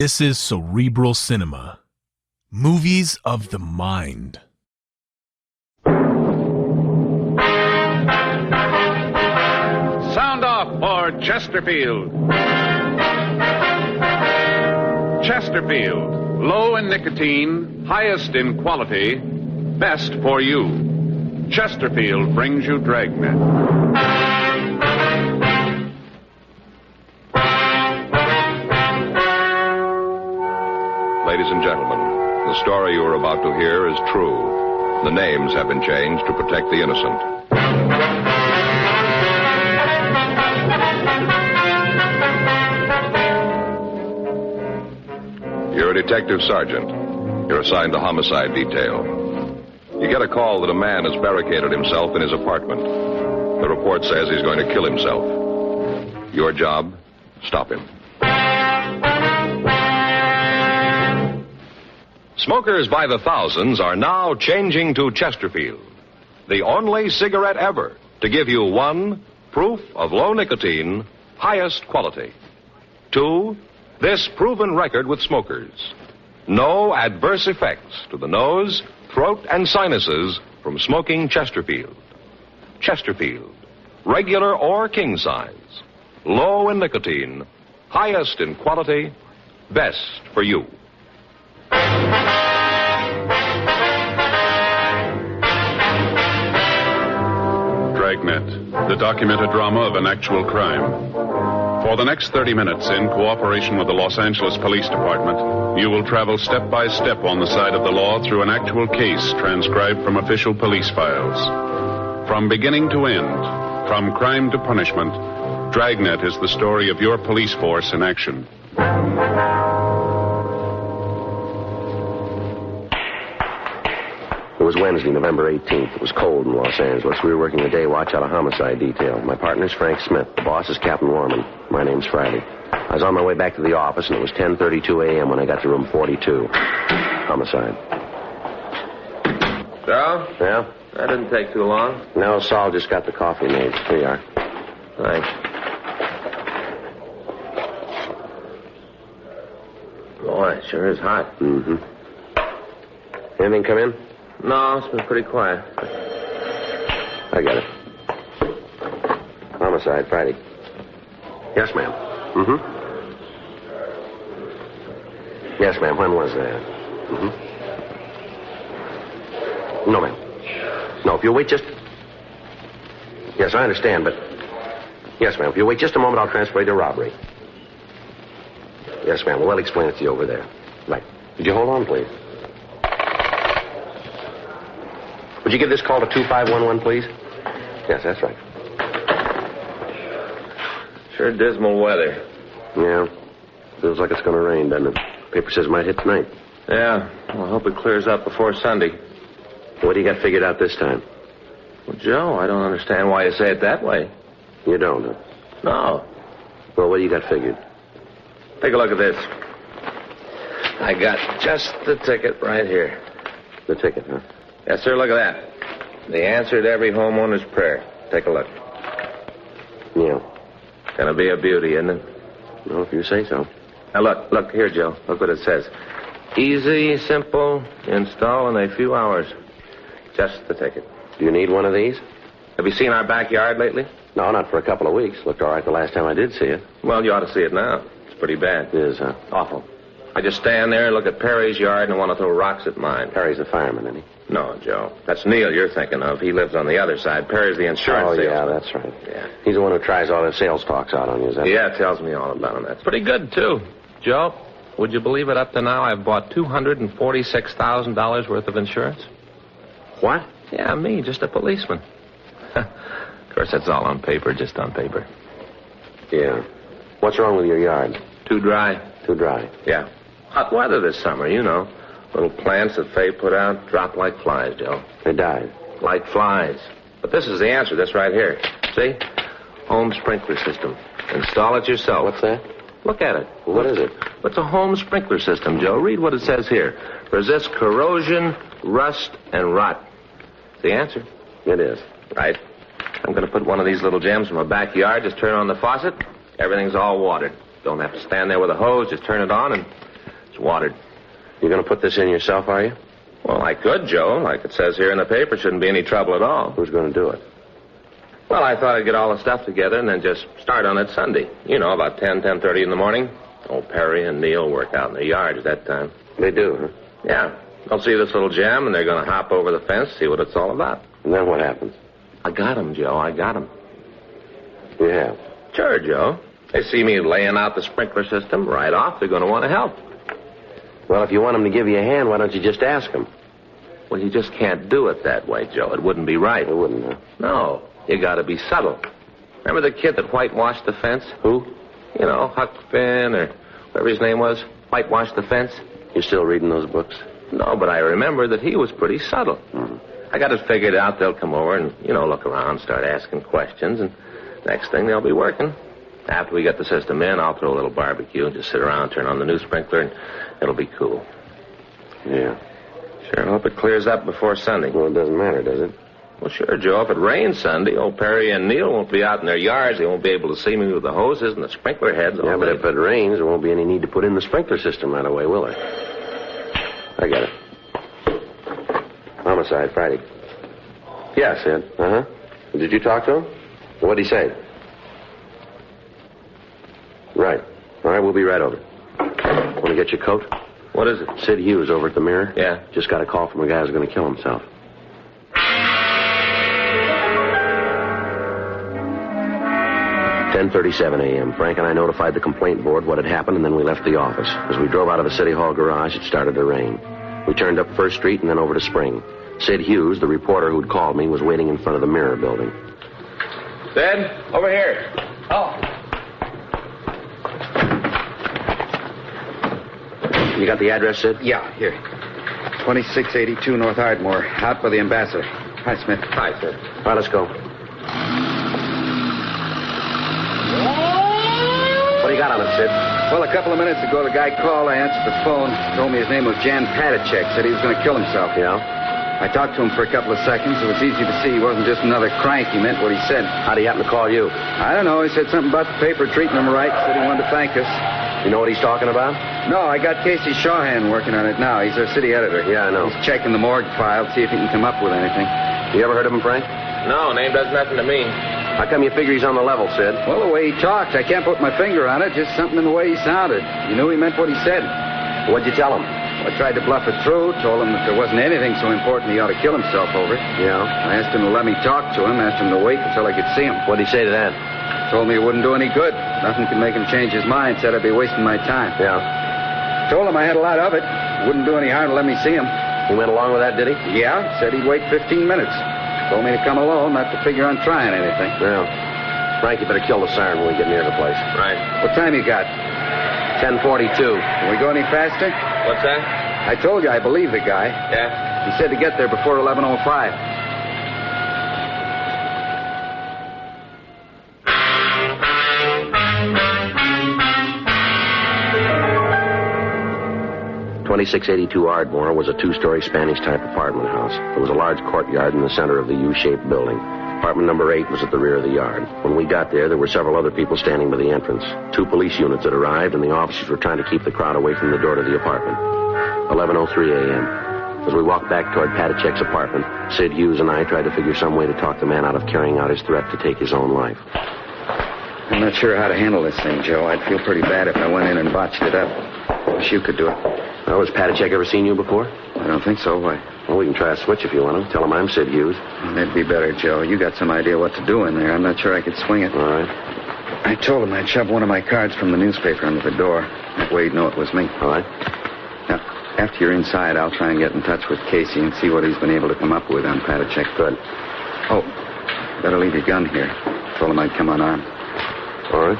This is Cerebral Cinema. Movies of the mind. Sound off for Chesterfield. Chesterfield, low in nicotine, highest in quality, best for you. Chesterfield brings you Dragnet. Ladies and gentlemen, the story you are about to hear is true. The names have been changed to protect the innocent. You're a detective sergeant. You're assigned to homicide detail. You get a call that a man has barricaded himself in his apartment. The report says he's going to kill himself. Your job, stop him. Smokers by the thousands are now changing to Chesterfield, the only cigarette ever to give you 1, proof of low nicotine, highest quality. 2, this proven record with smokers. No adverse effects to the nose, throat, and sinuses from smoking Chesterfield. Chesterfield, regular or king size, low in nicotine, highest in quality, best for you. Dragnet, the documented drama of an actual crime. For the next 30 minutes, in cooperation with the Los Angeles Police Department, you will travel step by step on the side of the law through an actual case transcribed from official police files. From beginning to end, from crime to punishment, Dragnet is the story of your police force in action. It was Wednesday, November 18th. It was cold in Los Angeles. We were working a day watch out of homicide detail. My partner's Frank Smith. The boss is Captain Warman. My name's Friday. I was on my way back to the office, and it was 10:32 a.m. when I got to room 42. Homicide. Joe? Yeah? That didn't take too long. No, Saul just got the coffee made. Here you are. Thanks. Boy, it sure is hot. Mm-hmm. Anything come in? No, it's been pretty quiet. I got it. Homicide, Friday. Yes, ma'am. Mm-hmm. Yes, ma'am. When was that? Mm-hmm. No, ma'am. No, if you'll wait just... Yes, I understand, but... Yes, ma'am. If you'll wait just a moment, I'll transfer you to robbery. Yes, ma'am. Well, I'll explain it to you over there. Right. Would you hold on, please? Would you give this call to 2511, please? Yes, that's right. Sure dismal weather. Yeah. Feels like it's going to rain, doesn't it? Paper says it might hit tonight. Yeah. Well, I hope it clears up before Sunday. What do you got figured out this time? Well, Joe, I don't understand why you say it that way. You don't, huh? No. Well, what do you got figured? Take a look at this. I got just the ticket right here. The ticket, huh? Yes, sir, look at that. The answer to every homeowner's prayer. Take a look. Yeah. Gonna be a beauty, isn't it? Well, if you say so. Now, look here, Joe. Look what it says. Easy, simple, install in a few hours. Just the ticket. Do you need one of these? Have you seen our backyard lately? No, not for a couple of weeks. Looked all right the last time I did see it. Well, you ought to see it now. It's pretty bad. It is, huh? Awful. I just stand there and look at Perry's yard and want to throw rocks at mine. Perry's a fireman, isn't he? No, Joe. That's Neil you're thinking of. He lives on the other side. Perry's the insurance salesman. Yeah, that's right. Yeah. He's the one who tries all his sales talks out on you, is that Yeah, tells me all about him. That's pretty good, too. Joe, would you believe it? Up to now, I've bought $246,000 worth of insurance. What? Yeah, me, just a policeman. Of course, that's all on paper, just on paper. Yeah. What's wrong with your yard? Too dry. Too dry. Yeah. Hot weather this summer, you know. Little plants that Faye put out drop like flies, Joe. They died. Like flies. But this is the answer, this right here. See? Home sprinkler system. Install it yourself. What's that? Look at it. What is it? It's a home sprinkler system, Joe. Read what it says here. Resists corrosion, rust, and rot. It's the answer. It is. Right. I'm going to put one of these little gems in my backyard. Just turn on the faucet. Everything's all watered. Don't have to stand there with a hose. Just turn it on and It's watered. You going to put this in yourself, are you? Well, I could, Joe. Like it says here in the paper, shouldn't be any trouble at all. Who's going to do it? Well, I thought I'd get all the stuff together and then just start on it Sunday. You know, about 10:30 in the morning. Old Perry and Neil work out in the yards that time. They do, huh? Yeah. They'll see this little jam, and they're going to hop over the fence, see what it's all about. And then what happens? I got 'em, Joe. I got 'em. You have? Sure, Joe. They see me laying out the sprinkler system. Right off, they're going to want to help. Well, if you want them to give you a hand, why don't you just ask them? Well, you just can't do it that way, Joe. It wouldn't be right. It wouldn't, huh? No. You got to be subtle. Remember the kid that whitewashed the fence? Who? You know, Huck Finn or whatever his name was. Whitewashed the fence. You still reading those books? No, but I remember that he was pretty subtle. Mm-hmm. I got it figured out. They'll come over and, look around, start asking questions, and next thing they'll be working. After we get the system in, I'll throw a little barbecue and just sit around, turn on the new sprinkler, and it'll be cool. Yeah. Sure hope it clears up before Sunday. Well, it doesn't matter, does it? Well, sure, Joe. If it rains Sunday, old Perry and Neil won't be out in their yards. They won't be able to see me with the hoses and the sprinkler heads. Yeah, but if it rains, there won't be any need to put in the sprinkler system right away, will there? I got it. Homicide, Friday. Yeah, Sid. Uh-huh. Did you talk to him? What'd he say? Right. All right, we'll be right over. Want to get your coat? What is it? Sid Hughes over at the Mirror. Yeah. Just got a call from a guy who's going to kill himself. "10:37 a.m. Frank and I notified the complaint board what had happened, and then we left the office. As we drove out of the City Hall garage, it started to rain. We turned up First Street and then over to Spring. Sid Hughes, the reporter who'd called me, was waiting in front of the Mirror building. Sid, over here. Oh. You got the address, Sid? Yeah, here. 2682 North Ardmore, out by the Ambassador. Hi, Smith. Hi, Sid. All right, let's go. What do you got on it, Sid? Well, a couple of minutes ago, the guy called. I answered the phone. Told me his name was Jan Patacek. Said he was going to kill himself. Yeah? I talked to him for a couple of seconds. It was easy to see he wasn't just another crank. He meant what he said. How'd he happen to call you? I don't know. He said something about the paper treating him right. Said he wanted to thank us. You know what he's talking about? No, I got Casey Shawhan working on it now. He's our city editor. Yeah, I know. He's checking the morgue file, see if he can come up with anything. You ever heard of him, Frank? No, name does nothing to me. How come you figure he's on the level, Sid? Well, the way he talked, I can't put my finger on it. Just something in the way he sounded. You knew he meant what he said. What'd you tell him? I tried to bluff it through, told him that there wasn't anything so important he ought to kill himself over it. Yeah? I asked him to let me talk to him, asked him to wait until I could see him. What'd he say to that? Told me it wouldn't do any good. Nothing could make him change his mind. Said I'd be wasting my time. Yeah. Told him I had a lot of it. Wouldn't do any harm to let me see him. He went along with that, did he? Yeah, said he'd wait 15 minutes. Told me to come alone, not to figure on trying anything. Yeah. Frank, you better kill the siren when we get near the place. Right. What time you got? 10:42. Can we go any faster? What's that? I told you I believe the guy. Yeah? He said to get there before 11:05. "2682 Ardmore was a two-story Spanish-type apartment house. There was a large courtyard in the center of the U-shaped building. Apartment number 8 was at the rear of the yard. When we got there were several other people standing by the entrance. 2 police units had arrived, and the officers were trying to keep the crowd away from the door to the apartment. 11:03 a.m. As we walked back toward Patacek's apartment, Sid Hughes and I tried to figure some way to talk the man out of carrying out his threat to take his own life. I'm not sure how to handle this thing, Joe. I'd feel pretty bad if I went in and botched it up. Wish you could do it. Well, has Patacek ever seen you before? I don't think so. Why? Well, we can try a switch if you want to. Tell him I'm Sid Hughes. That'd be better, Joe. You got some idea what to do in there. I'm not sure I could swing it. All right. I told him I'd shove one of my cards from the newspaper under the door. That way he'd know it was me. All right. Now, after you're inside, I'll try and get in touch with Casey and see what he's been able to come up with on Patacek. Good. Oh, better leave your gun here. Told him I'd come unarmed. All right.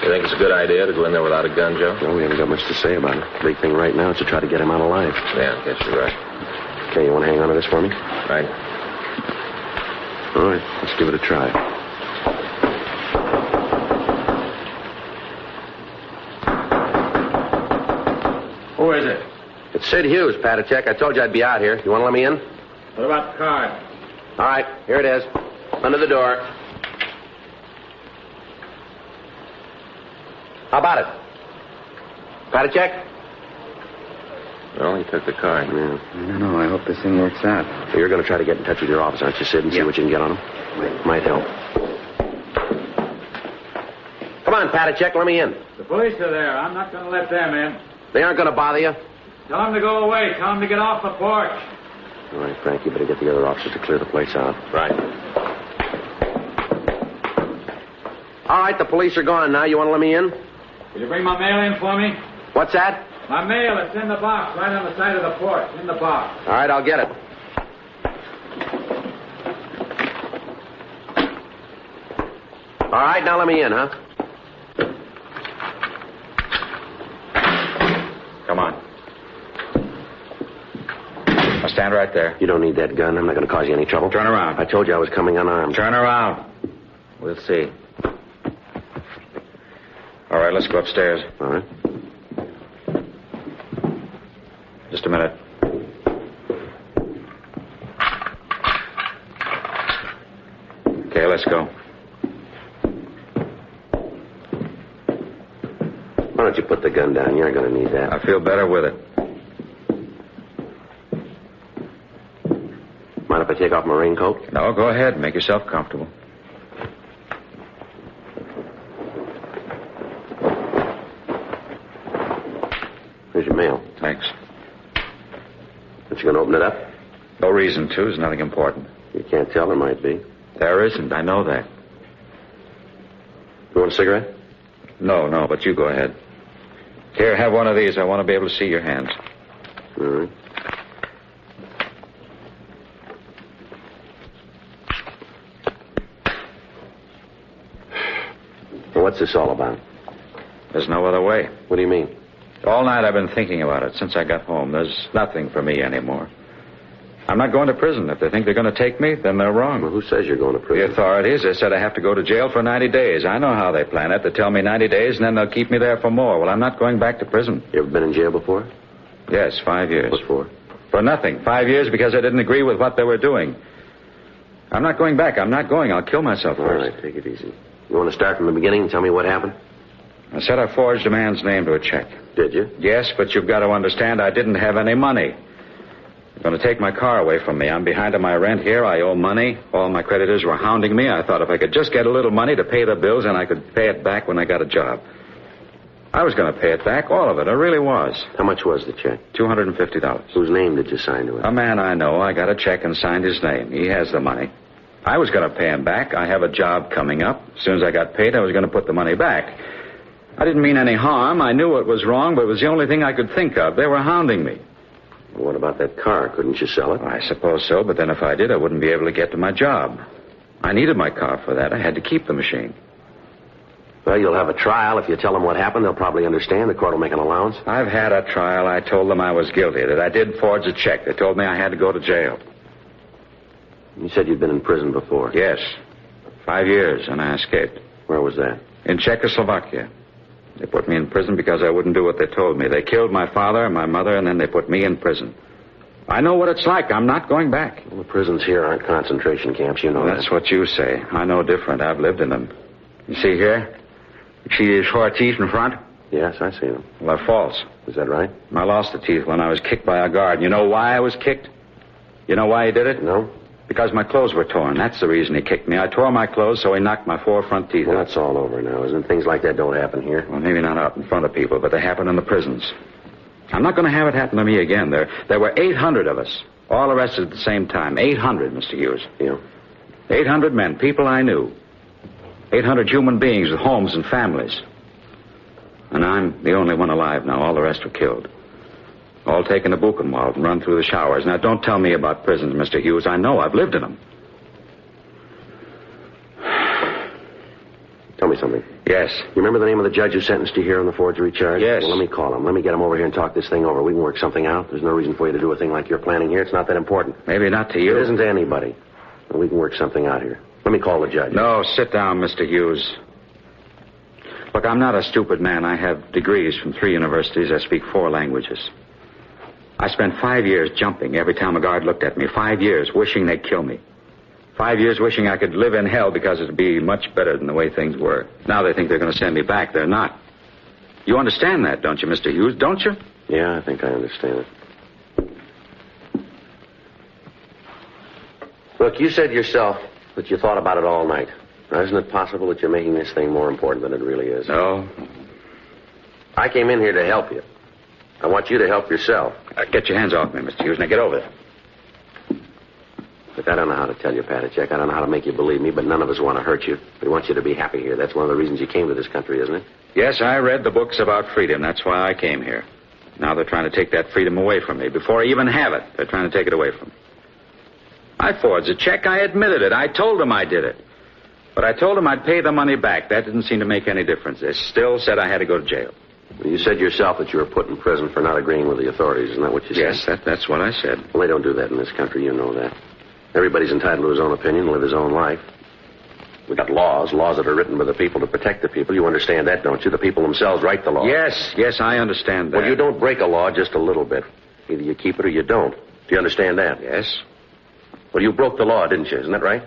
You think it's a good idea to go in there without a gun, Joe? Well, we haven't got much to say about it. The big thing right now is to try to get him out alive. Yeah, I guess you're right. Okay, you want to hang on to this for me? Right. All right, let's give it a try. Who is it? It's Sid Hughes, Patacek. I told you I'd be out here. You want to let me in? What about the card? All right, here it is. Under the door. How about it? Patacek? Well, he took the car. Yeah. I don't know. I hope this thing works out. You're going to try to get in touch with your office, aren't you, Sid, and see what you can get on him? Might help. Come on, Patachek, let me in. The police are there. I'm not going to let them in. They aren't going to bother you. Tell them to go away. Tell them to get off the porch. All right, Frank, you better get the other officers to clear the place out. Right. All right, the police are gone now. You want to let me in? Will you bring my mail in for me? What's that? My mail, it's in the box, right on the side of the porch. In the box. All right, I'll get it. All right, now let me in, huh? Come on. I'll stand right there. You don't need that gun. I'm not going to cause you any trouble. Turn around. I told you I was coming unarmed. Turn around. We'll see. All right, let's go upstairs. All right. Just a minute. Okay, let's go. Why don't you put the gun down? You're going to need that. I feel better with it. Mind if I take off my raincoat? No, go ahead. Make yourself comfortable. Here's your mail. Thanks. Aren't you going to open it up? No reason to. There's nothing important. You can't tell. There might be. There isn't. I know that. You want a cigarette? No, but you go ahead. Here, have one of these. I want to be able to see your hands. All right. Well, what's this all about? There's no other way. What do you mean? All night I've been thinking about it since I got home. There's nothing for me anymore. I'm not going to prison. If they think they're going to take me, then they're wrong. Well, who says you're going to The prison? authorities, they said I have to go to jail for 90 days. I know how they plan it. They tell me 90 days, and then they'll keep me there for more. Well, I'm not going back to prison. You ever been in jail before? Yes, 5 years. What for? For nothing. 5 years because I didn't agree with what they were doing. I'm not going back. I'm not going. I'll kill myself All first. right, take it easy. You want to start from the beginning and tell me what happened? I said I forged a man's name to a check. Did you? Yes, but you've got to understand I didn't have any money. They're going to take my car away from me. I'm behind on my rent here. I owe money. All my creditors were hounding me. I thought if I could just get a little money to pay the bills, and I could pay it back when I got a job. I was going to pay it back, all of it. I really was. How much was the check? $250. Whose name did you sign to it? A man I know. I got a check and signed his name. He has the money. I was going to pay him back. I have a job coming up. As soon as I got paid, I was going to put the money back. I didn't mean any harm. I knew it was wrong, but it was the only thing I could think of. They were hounding me. Well, what about that car? Couldn't you sell it? I suppose so, but then if I did, I wouldn't be able to get to my job. I needed my car for that. I had to keep the machine. Well, you'll have a trial. If you tell them what happened, they'll probably understand. The court will make an allowance. I've had a trial. I told them I was guilty, that I did forge a check. They told me I had to go to jail. You said you'd been in prison before. Yes. 5 years, and I escaped. Where was that? In Czechoslovakia. They put me in prison because I wouldn't do what they told me. They killed my father and my mother, and then they put me in prison. I know what it's like. I'm not going back. Well, the prisons here aren't concentration camps. You know That's what you say. I know different. I've lived in them. You see here? You see these 4 teeth in front? Yes, I see them. Well, they're false. Is that right? I lost the teeth when I was kicked by a guard. You know why I was kicked? You know why he did it? No? Because my clothes were torn. That's the reason he kicked me. I tore my clothes, so he knocked my 4 front teeth Well, out. that's all over now, isn't it? Things like that don't happen here. Well, maybe not out in front of people, but they happen in the prisons. I'm not going to have it happen to me again. There were 800 of us, all arrested at the same time. 800, Mr. Hughes. Yeah. 800 men, people I knew. 800 human beings with homes and families. And I'm the only one alive now. All the rest were killed. All taken to Buchenwald and run through the showers. Now, don't tell me about prisons, Mr. Hughes. I know. I've lived in them. Tell me something. Yes. You remember the name of the judge who sentenced you here on the forgery charge? Yes. Well, let me call him. Let me get him over here and talk this thing over. We can work something out. There's no reason for you to do a thing like you're planning here. It's not that important. Maybe not to you. It isn't to anybody. And we can work something out here. Let me call the judge. No, sit down, Mr. Hughes. Look, I'm not a stupid man. I have degrees from 3 universities. I speak 4 languages. I spent 5 years jumping every time a guard looked at me. 5 years wishing they'd kill me. 5 years wishing I could live in hell because it'd be much better than the way things were. Now they think they're going to send me back. They're not. You understand that, don't you, Mr. Hughes? Don't you? Yeah, I think I understand it. Look, you said yourself that you thought about it all night. Now, isn't it possible that you're making this thing more important than it really is? No. I came in here to help you. I want you to help yourself. Get your hands off me, Mr. Hughes. Now get over there. Look, I don't know how to tell you, Patachek. I don't know how to make you believe me, but none of us want to hurt you. We want you to be happy here. That's one of the reasons you came to this country, isn't it? Yes, I read the books about freedom. That's why I came here. Now they're trying to take that freedom away from me. Before I even have it, they're trying to take it away from me. I forged a check. I admitted it. I told them I did it. But I told them I'd pay the money back. That didn't seem to make any difference. They still said I had to go to jail. Well, you said yourself that you were put in prison for not agreeing with the authorities. Isn't that what you said? Yes, that's what I said. Well, they don't do that in this country. You know that. Everybody's entitled to his own opinion, live his own life. We've got laws that are written by the people to protect the people. You understand that, don't you? The people themselves write the law. Yes, I understand that. Well, you don't break a law just a little bit. Either you keep it or you don't. Do you understand that? Yes. Well, you broke the law, didn't you? Isn't that right?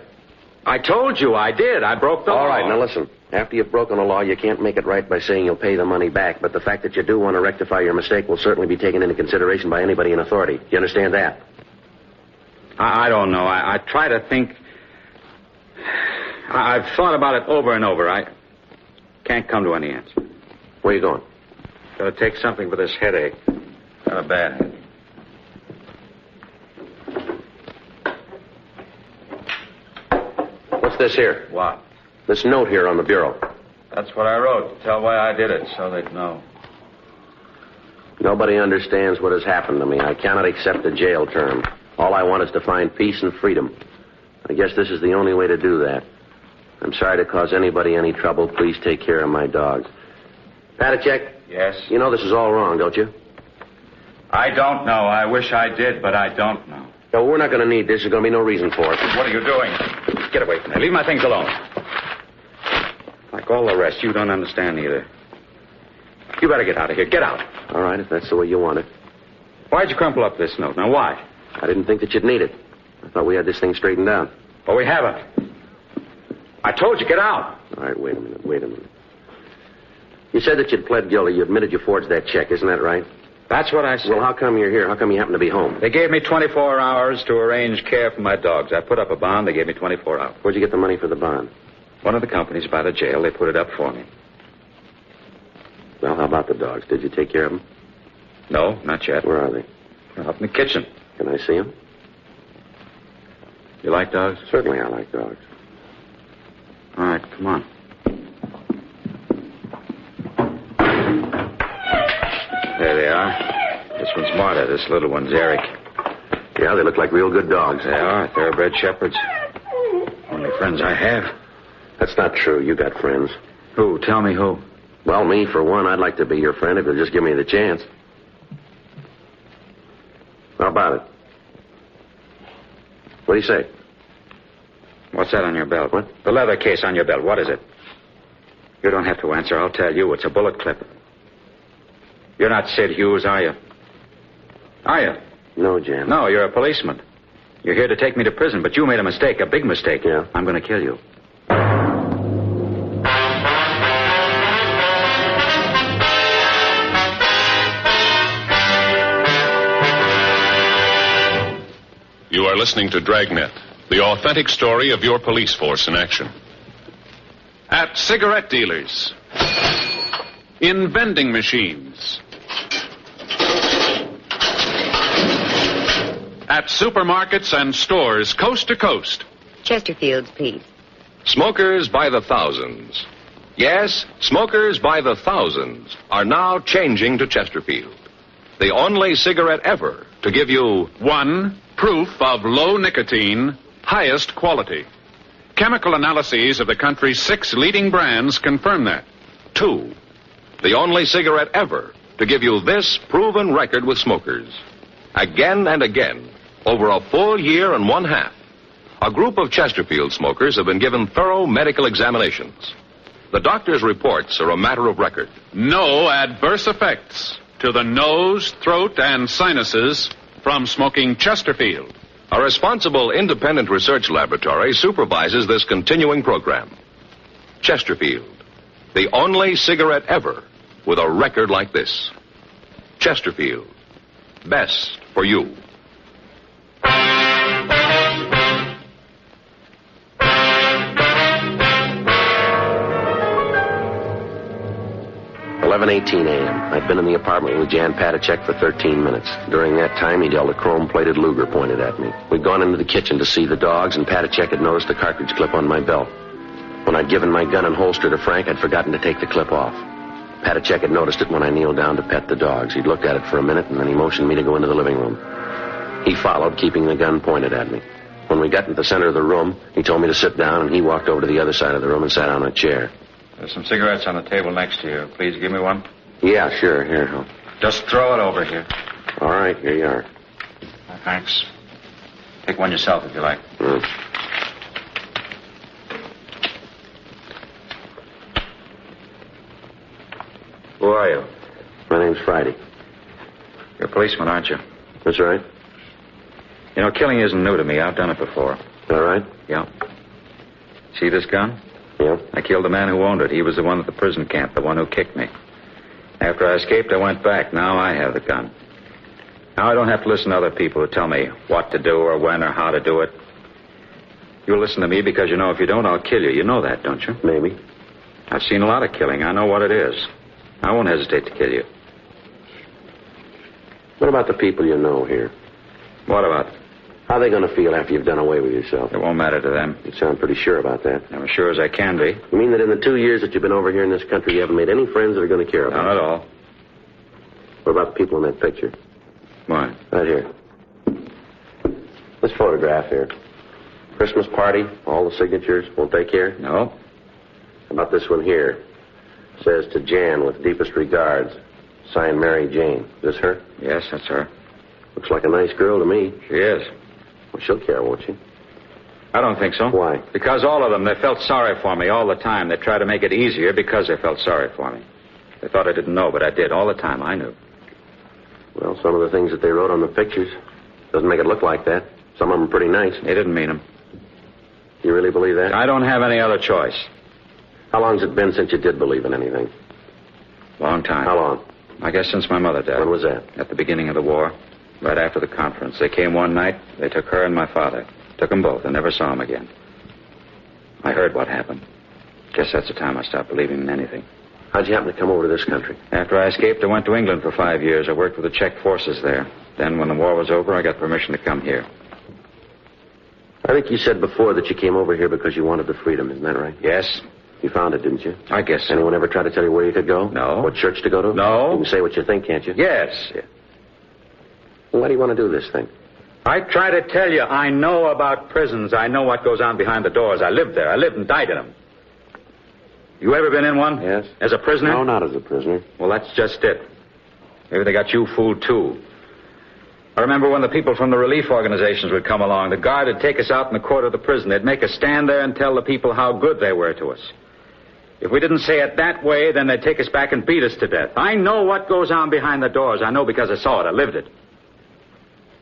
I told you I did. I broke the law. All right, now listen. After you've broken a law, you can't make it right by saying you'll pay the money back. But the fact that you do want to rectify your mistake will certainly be taken into consideration by anybody in authority. Do you understand that? I don't know. I try to think. I've thought about it over and over. I can't come to any answer. Where are you going? Gotta take something for this headache. Got a bad headache. What's this here? What? This note here on the bureau. That's what I wrote. Tell why I did it, so they'd know. Nobody understands what has happened to me. I cannot accept a jail term. All I want is to find peace and freedom. I guess this is the only way to do that. I'm sorry to cause anybody any trouble. Please take care of my dogs. Patachek? Yes? You know this is all wrong, don't you? I don't know. I wish I did, but I don't know. No, we're not going to need this. There's going to be no reason for it. What are you doing? Get away from me. Leave my things alone. Like all the rest, you don't understand either. You better get out of here. Get out. All right, if that's the way you want it. Why'd you crumple up this note? Now, why? I didn't think that you'd need it. I thought we had this thing straightened out. Well, we haven't. I told you, get out. All right, wait a minute. You said that you'd pled guilty. You admitted you forged that check. Isn't that right? That's what I said. Well, how come you're here? How come you happen to be home? They gave me 24 hours to arrange care for my dogs. I put up a bond. They gave me 24 hours. Where'd you get the money for the bond? One of the companies by the jail, they put it up for me. Well, how about the dogs? Did you take care of them? No, not yet. Where are they? They're up in the kitchen. Can I see them? You like dogs? Certainly I like dogs. All right, come on. There they are. This one's Marta. This little one's Eric. Yeah, they look like real good dogs. They are. Thoroughbred shepherds. Only friends I have. That's not true. You got friends. Who? Tell me who. Well, me, for one, I'd like to be your friend if you'll just give me the chance. How about it? What do you say? What's that on your belt? What? The leather case on your belt. What is it? You don't have to answer. I'll tell you. It's a bullet clip. You're not Sid Hughes, are you? Are you? No, Jan. No, you're a policeman. You're here to take me to prison, but you made a mistake, a big mistake. Yeah? I'm going to kill you. You are listening to Dragnet, the authentic story of your police force in action. At cigarette dealers, in vending machines, at supermarkets and stores coast to coast. Chesterfields, please. Smokers by the thousands. Yes, smokers by the thousands are now changing to Chesterfield. The only cigarette ever to give you 1. Proof of low nicotine, highest quality. Chemical analyses of the country's 6 leading brands confirm that. 2. The only cigarette ever to give you this proven record with smokers. Again and again, over a full year and 1/2, a group of Chesterfield smokers have been given thorough medical examinations. The doctor's reports are a matter of record. No adverse effects to the nose, throat, and sinuses from smoking Chesterfield. A responsible independent research laboratory supervises this continuing program. Chesterfield, the only cigarette ever with a record like this. Chesterfield, best for you. 10:18 a.m. I'd been in the apartment with Jan Patacek for 13 minutes. During that time, he'd held a chrome-plated Luger pointed at me. We'd gone into the kitchen to see the dogs, and Patacek had noticed the cartridge clip on my belt. When I'd given my gun and holster to Frank, I'd forgotten to take the clip off. Patacek had noticed it when I kneeled down to pet the dogs. He'd looked at it for a minute, and then he motioned me to go into the living room. He followed, keeping the gun pointed at me. When we got into the center of the room, he told me to sit down, and he walked over to the other side of the room and sat on a chair. There's some cigarettes on the table next to you. Please give me one. Yeah, sure. Here. Just throw it over here. All right, here you are. Thanks. Take one yourself if you like. Who are you? My name's Friday. You're a policeman, aren't you? That's right. You know, killing isn't new to me. I've done it before. All right? Yeah. See this gun? Yeah. I killed the man who owned it. He was the one at the prison camp, the one who kicked me. After I escaped, I went back. Now I have the gun. Now I don't have to listen to other people who tell me what to do or when or how to do it. You'll listen to me because you know if you don't, I'll kill you. You know that, don't you? Maybe. I've seen a lot of killing. I know what it is. I won't hesitate to kill you. What about the people you know here? What about? How are they going to feel after you've done away with yourself? It won't matter to them. You sound pretty sure about that. I'm as sure as I can be. You mean that in the 2 years that you've been over here in this country, you haven't made any friends that are going to care about Not you? at all. What about the people in that picture? Why? Right here. This photograph here. Christmas party, all the signatures. Won't they care? No. How about this one here? Says to Jan with deepest regards. Signed Mary Jane. Is this her? Yes, that's her. Looks like a nice girl to me. She is. Well, she'll care, won't she? I don't think so. Why? Because all of them, they felt sorry for me all the time. They tried to make it easier because they felt sorry for me. They thought I didn't know, but I did. All the time, I knew. Well, some of the things that they wrote on the pictures doesn't make it look like that. Some of them are pretty nice. They didn't mean them. You really believe that? I don't have any other choice. How long's it been since you did believe in anything? Long time. How long? I guess since my mother died. When was that? At the beginning of the war. Right after the conference. They came one night. They took her and my father. Took them both. I never saw them again. I heard what happened. Guess that's the time I stopped believing in anything. How'd you happen to come over to this country? After I escaped, I went to England for 5 years. I worked with the Czech forces there. Then, when the war was over, I got permission to come here. I think you said before that you came over here because you wanted the freedom. Isn't that right? Yes. You found it, didn't you? I guess so. Anyone ever try to tell you where you could go? No. What church to go to? No. You can say what you think, can't you? Yes. Well, why do you want to do this thing? I try to tell you, I know about prisons. I know what goes on behind the doors. I lived there. I lived and died in them. You ever been in one? Yes. As a prisoner? No, not as a prisoner. Well, that's just it. Maybe they got you fooled, too. I remember when the people from the relief organizations would come along. The guard would take us out in the court of the prison. They'd make us stand there and tell the people how good they were to us. If we didn't say it that way, then they'd take us back and beat us to death. I know what goes on behind the doors. I know because I saw it. I lived it.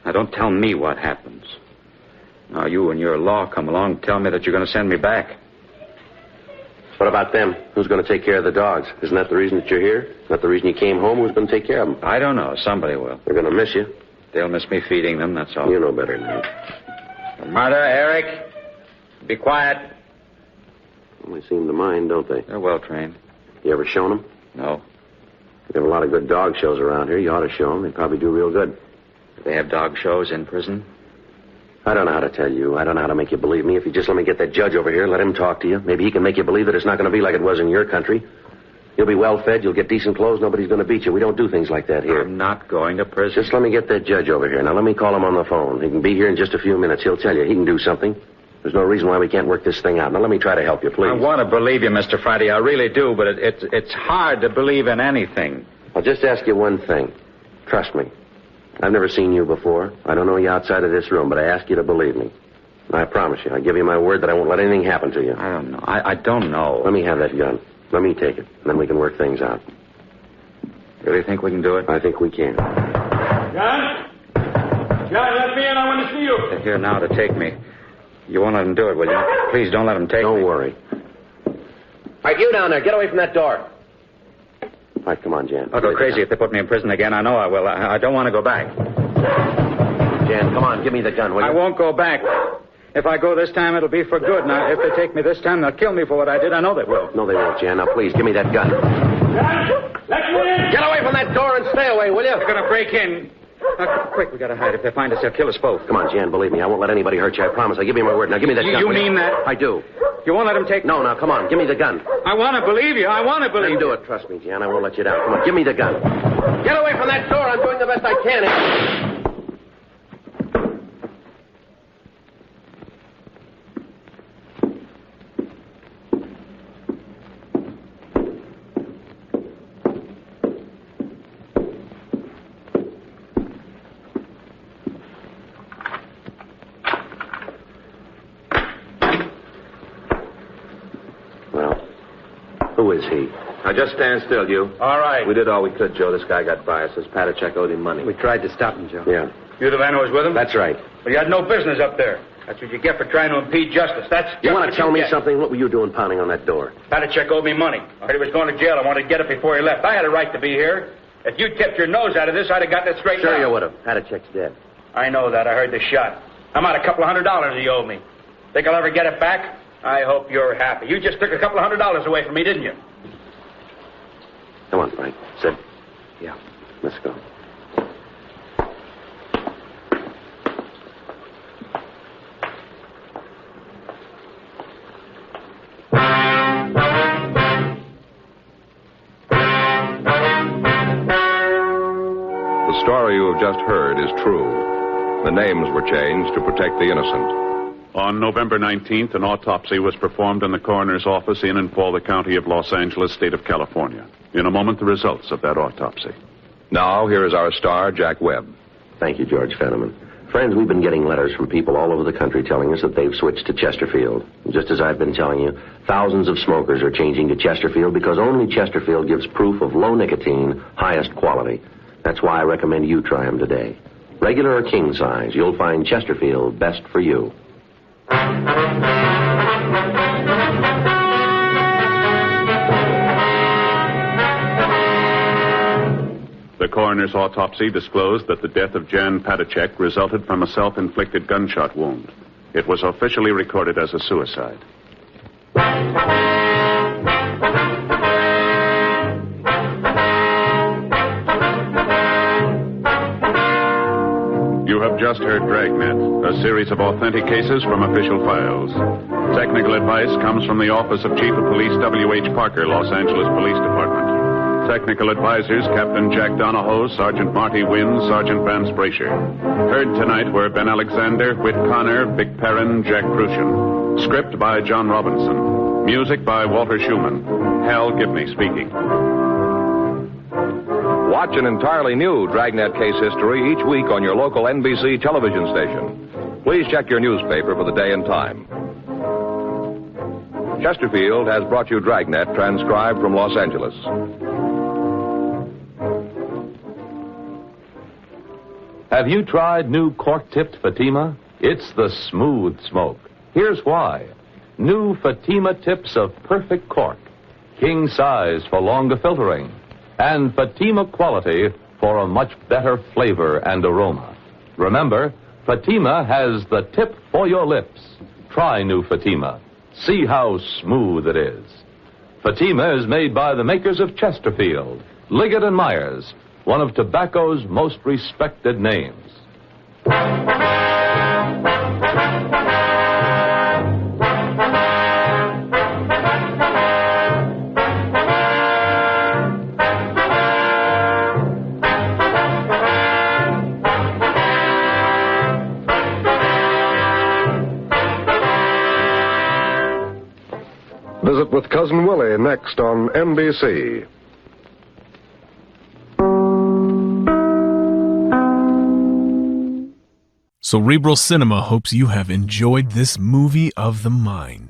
Now, don't tell me what happens. Now, you and your law come along and tell me that you're going to send me back. What about them? Who's going to take care of the dogs? Isn't that the reason that you're here? Isn't that the reason you came home? Who's going to take care of them? I don't know. Somebody will. They're going to miss you. They'll miss me feeding them, that's all. You know better than that. Martha, Eric, be quiet. Well, they seem to mind, don't they? They're well trained. You ever shown them? No. We have a lot of good dog shows around here. You ought to show them. They probably do real good. They have dog shows in prison? I don't know how to tell you. I don't know how to make you believe me. If you just let me get that judge over here, let him talk to you. Maybe he can make you believe that it's not going to be like it was in your country. You'll be well fed. You'll get decent clothes. Nobody's going to beat you. We don't do things like that here. I'm not going to prison. Just let me get that judge over here. Now, let me call him on the phone. He can be here in just a few minutes. He'll tell you. He can do something. There's no reason why we can't work this thing out. Now, let me try to help you, please. I want to believe you, Mr. Friday. I really do, but it's hard to believe in anything. I'll just ask you one thing. Trust me. I've never seen you before. I don't know you outside of this room, but I ask you to believe me. And I promise you, I give you my word that I won't let anything happen to you. I don't know. I don't know. Let me have that gun. Let me take it. And then we can work things out. Really think we can do it? I think we can. John? John, let me in. I want to see you. They're here now to take me. You won't let them do it, will you? Please don't let them take me. Don't worry. All right, you down there. Get away from that door. All right, come on, Jan. I'll go crazy if they put me in prison again. I know I will. I don't want to go back. Jan, come on. Give me the gun, will you? I won't go back. If I go this time, it'll be for good. Now, if they take me this time, they'll kill me for what I did. I know they will. No, they won't, Jan. Now, please, give me that gun. Get away from that door and stay away, will you? They're going to break in. Now, quick, we got to hide. If they find us, they'll kill us both. Come on, Jan, believe me. I won't let anybody hurt you. I promise. I give you my word. Now, give me that gun. You mean that? I do. You won't let them take... No, now, come on. Give me the gun. I want to believe you. I want to believe Then do it. Trust me, Jan. I won't let you down. Come on, give me the gun. Get away from that door. I'm doing the best I can. Who is he? Now, just stand still, you. All right. We did all we could, Joe. This guy got by us. Says Patachek owed him money. We tried to stop him, Joe. Yeah. You the man who was with him? That's right. Well, you had no business up there. That's what you get for trying to impede justice. That's You want what to tell me get. something? What were you doing pounding on that door? Patachek owed me money. I heard he was going to jail. I wanted to get it before he left. I had a right to be here. If you'd kept your nose out of this, I'd have gotten it straightened out. Sure you would have. Patachek's dead. I know that. I heard the shot. I'm out $200 he owed me. Think I'll ever get it back? I hope you're happy. You just took $200 away from me, didn't you? Come on, Frank. Sit. Yeah. Let's go. The story you have just heard is true. The names were changed to protect the innocent. On November 19th, an autopsy was performed in the coroner's office in and for the county of Los Angeles, state of California. In a moment, the results of that autopsy. Now, here is our star, Jack Webb. Thank you, George Fenneman. Friends, we've been getting letters from people all over the country telling us that they've switched to Chesterfield. Just as I've been telling you, thousands of smokers are changing to Chesterfield because only Chesterfield gives proof of low nicotine, highest quality. That's why I recommend you try them today. Regular or king size, you'll find Chesterfield best for you. The coroner's autopsy disclosed that the death of Jan Patachek resulted from a self-inflicted gunshot wound. It was officially recorded as a suicide. You have just heard Dragnet, a series of authentic cases from official files. Technical advice comes from the Office of Chief of Police W.H. Parker, Los Angeles Police Department. Technical advisors Captain Jack Donahoe, Sergeant Marty Wynn, Sergeant Vance Brasher. Heard tonight were Ben Alexander, Whit Connor, Vic Perrin, Jack Crucian. Script by John Robinson. Music by Walter Schumann. Hal Gibney speaking. Watch an entirely new Dragnet case history each week on your local NBC television station. Please check your newspaper for the day and time. Chesterfield has brought you Dragnet, transcribed from Los Angeles. Have you tried new cork-tipped Fatima? It's the smooth smoke. Here's why. New Fatima tips of perfect cork. King size for longer filtering. And Fatima quality for a much better flavor and aroma. Remember, Fatima has the tip for your lips. Try new Fatima. See how smooth it is. Fatima is made by the makers of Chesterfield, Liggett and Myers, one of tobacco's most respected names. Visit with Cousin Willie next on NBC. Cerebral Cinema hopes you have enjoyed this movie of the mind.